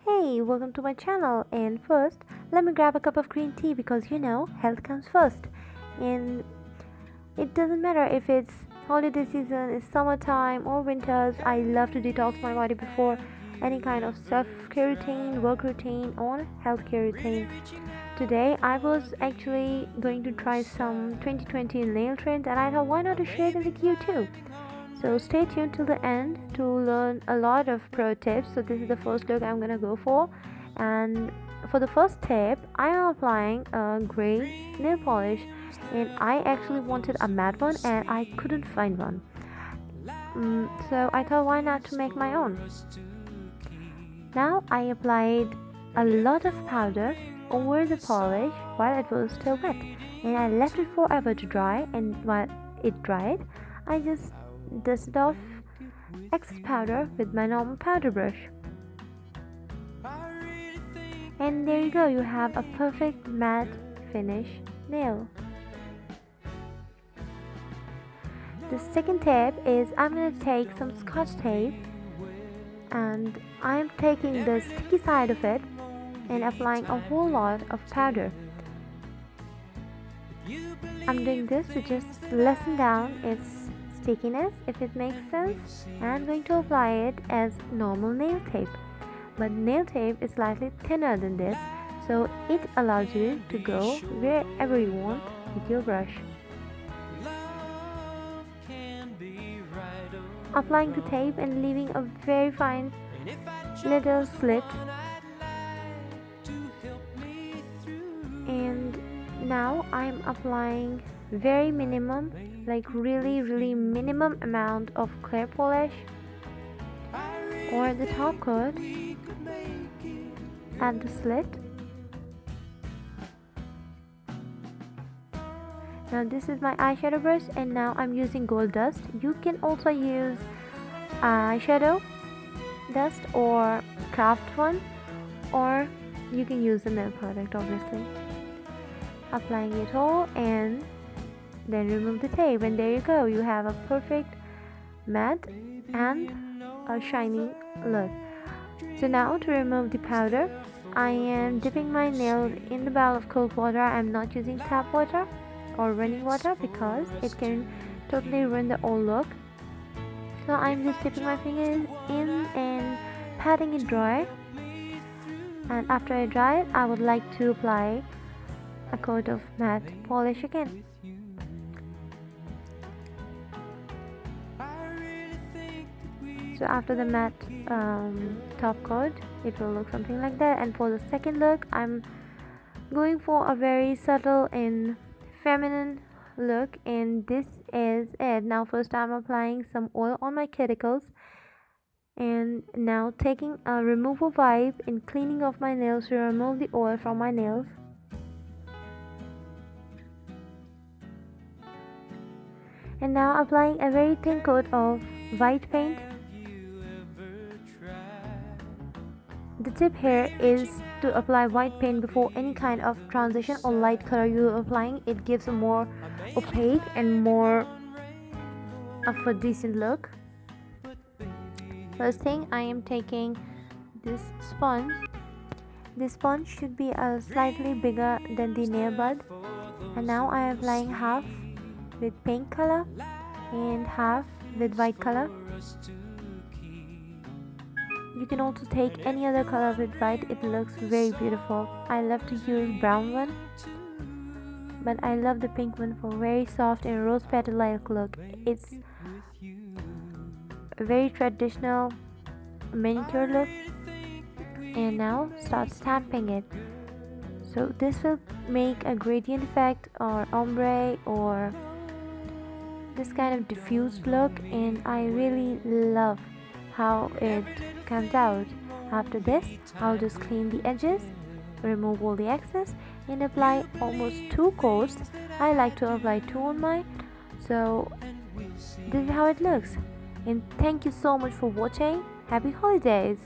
Hey, welcome to my channel. And first, let me grab a cup of green tea because health comes first. And it doesn't matter if it's holiday season, it's summertime or winters. I love to detox my body before any kind of self-care routine, work routine, or healthcare routine. Today, I was actually going to try some 2020 nail trends, and I thought, why not to share them with you too? So stay tuned till the end to learn a lot of pro tips. So this is the first look I'm gonna go for, and for the first tip I am applying a gray nail polish, and I actually wanted a matte one and I couldn't find one. So I thought, why not to make my own. Now I applied a lot of powder over the polish while it was still wet, and I left it forever to dry, and while it dried I just dusted off excess powder with my normal powder brush. And there you go, you have a perfect matte finish nail. The second tip is I'm going to take some scotch tape, and I'm taking the sticky side of it and applying a whole lot of powder. I'm doing this to just lessen down its stickiness, if it makes sense, and I'm going to apply it as normal nail tape. But nail tape is slightly thinner than this, so it allows you to go wherever you want with your brush. Applying the tape and leaving a very fine little slit. And now I'm applying very minimum, like really minimum amount of clear polish or the top coat at the slit. Now this is my eyeshadow brush, and now I'm using gold dust. You can also use eyeshadow dust or craft one, or you can use the nail product obviously. Applying it all and then remove the tape, and there you go, you have a perfect matte and a shiny look. So now to remove the powder, I am dipping my nails in the bowl of cold water. I'm not using tap water or running water because it can totally ruin the old look. So I'm just dipping my fingers in and patting it dry, and after I dry it, I would like to apply a coat of matte polish again. So after the matte top coat, it will look something like that. And for the second look, I'm going for a very subtle and feminine look, and this is it. Now first I'm applying some oil on my cuticles, and now taking a removal wipe and cleaning off my nails to remove the oil from my nails. And now applying a very thin coat of white paint. The tip here is to apply white paint before any kind of transition or light color you're applying. It gives a more opaque and more of a decent look. First thing, I am taking this sponge. This sponge should be slightly bigger than the nail bud, and now I am applying half with pink color and half with white color. You can also take any other color with white, it looks very beautiful. I love to use brown one, but I love the pink one for very soft and rose petal like look. It's a very traditional manicure look. And now start stamping it. So this will make a gradient effect or ombre or this kind of diffused look, and I really love how it comes out. After this, I'll just clean the edges, remove all the excess, and apply almost 2 coats. I like to apply 2 on mine. So this is how it looks, and thank you so much for watching. Happy holidays.